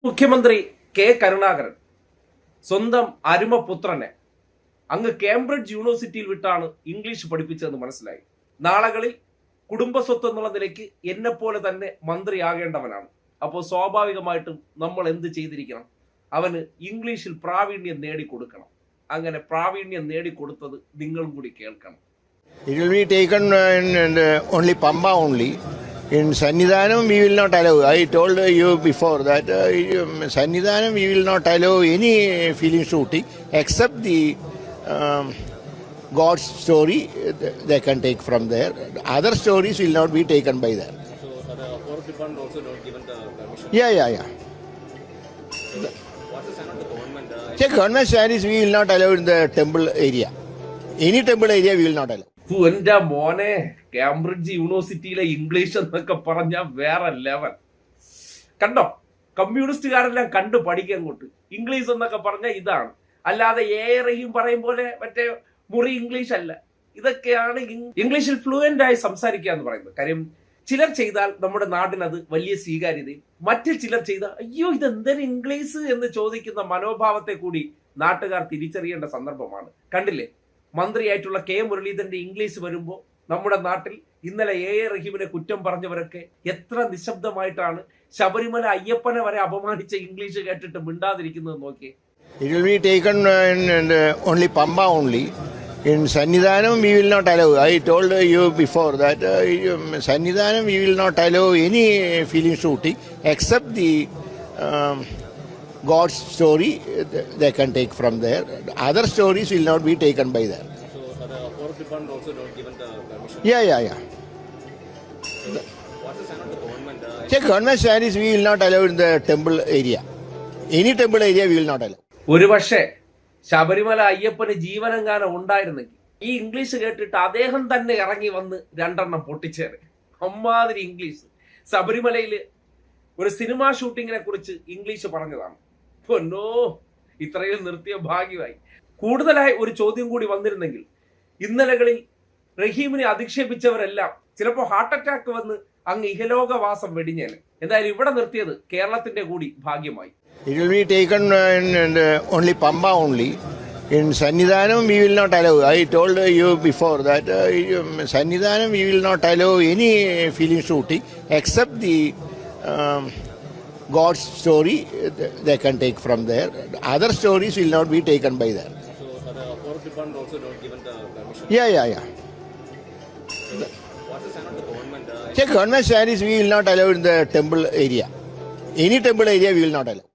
മുഖ്യമന്ത്രി കെ കരുണാകരൻ സ്വന്തം അരുമപുത്രനെ അങ്ങ് കേംബ്രിഡ്ജ് യൂണിവേഴ്സിറ്റിയിൽ വിട്ടാണ് ഇംഗ്ലീഷ് പഠിപ്പിച്ചതെന്ന് മനസ്സിലായി. നാളുകളിൽ കുടുംബസ്വത്ത് എന്നുള്ള നിലയ്ക്ക് എന്നെപ്പോലെ തന്നെ മന്ത്രിയാകേണ്ടവനാണ്. അപ്പോൾ സ്വാഭാവികമായിട്ടും നമ്മൾ എന്ത് ചെയ്തിരിക്കണം? അവന് ഇംഗ്ലീഷിൽ പ്രാവീണ്യം നേടിക്കൊടുക്കണം. അങ്ങനെ പ്രാവീണ്യം നേടിക്കൊടുത്തത് നിങ്ങളും കൂടി കേൾക്കണം. It will be taken in only Pamba only. In Sannidhanam we will not allow. I told you before that Sannidhanam we will not allow any film shooting except the God's story they can take from there. Other stories will not be taken by them. So the forest department also not given the permission? Yeah. So what's the stand of the government? The government stand is we will not allow in the temple area. Any temple area we will not allow. എന്റെ മോനെ, Cambridge യൂണിവേഴ്സിറ്റിയിലെ English എന്നൊക്കെ പറഞ്ഞ വേറെ level കണ്ടോ. കമ്മ്യൂണിസ്റ്റുകാരെല്ലാം കണ്ടു പഠിക്കാൻ അങ്ങോട്ട്. ഇംഗ്ലീഷ് എന്നൊക്കെ പറഞ്ഞ ഇതാണ്, അല്ലാതെ റഹീം പറയും പോലെ മറ്റേ മുറി ഇംഗ്ലീഷ് അല്ല. ഇതൊക്കെയാണ് ഇംഗ്ലീഷിൽ ഫ്ലുവന്റ് ആയി സംസാരിക്കുക എന്ന് പറയുന്നത്. കാര്യം ചിലർ ചെയ്താൽ നമ്മുടെ നാടിനത് വലിയ സ്വീകാര്യതയും, മറ്റു ചിലർ ചെയ്താൽ അയ്യോ ഇതെന്തൊരു ഇംഗ്ലീഷ് എന്ന് ചോദിക്കുന്ന മനോഭാവത്തെ കൂടി നാട്ടുകാർ തിരിച്ചറിയേണ്ട സന്ദർഭമാണ്. കണ്ടില്ലേ, മന്ത്രിയായിട്ടുള്ള കെ മുരളീധരന്റെ ഇംഗ്ലീഷ് വരുമ്പോൾ നമ്മുടെ നാട്ടിൽ ഇന്നലെ റഹീമിനെ കുറ്റം പറഞ്ഞവരൊക്കെ എത്ര നിശബ്ദമായിട്ടാണ് ശബരിമല അയ്യപ്പനെ വരെ അപമാനിച്ച ഇംഗ്ലീഷ് കേട്ടിട്ട് മിണ്ടാതിരിക്കുന്നത് നോക്കിയേ. It will be taken in only Pamba only. In Sannidhanam we will not allow. I told you before that Sannidhanam we will not allow any film shooting except the God's story they can take from there. Other stories will not be taken by them. So the forest department also not given the permission? Yeah. So what's the stand of the government? The government stand is we will not allow in the temple area. Any temple area we will not allow. ഒരു പക്ഷേ ശബരിമല അയ്യപ്പന് ജീവനെങ്ങാനും ഉണ്ടായിരുന്നെങ്കിൽ ഈ English കേട്ടിട്ട് അദ്ദേഹം തന്നെ ഇറങ്ങി വന്ന് രണ്ടെണ്ണം പൊട്ടിച്ചേരെ. അമ്മാതിരി ഇംഗ്ലീഷ്. ശബരിമലയിൽ ഒരു സിനിമാ ഷൂട്ടിങ്ങിനെ കുറിച്ച് ഇംഗ്ലീഷ് പറഞ്ഞതാണ്. പൊന്നോ, ഇത്രയും നിർത്തിയ ഭാഗ്യമായി. കൂടുതലായി ഒരു ചോദ്യം കൂടി വന്നിരുന്നെങ്കിൽ ഇന്നലകളിൽ റഹീമിനെ അധിക്ഷേപിച്ചവരെല്ലാം ചിലപ്പോൾ ഹാർട്ട് അറ്റാക്ക് വന്ന് അങ്ങ് ഇഹലോകവാസം വെടിഞ്ഞേനെ. എന്തായാലും ഇവിടെ നിർത്തിയത് കേരളത്തിന്റെ കൂടി ഭാഗ്യമായി. It will be taken in only Pamba only. In Sannidhanam we will not allow. I told you before that Sannidhanam we will not allow any film shooting except the God's story they can take from there. Other stories will not be taken by them. So the forest department also not given the permission? Yeah. So what's the stand of the government? The government stand is we will not allow in the temple area. Any temple area we will not allow.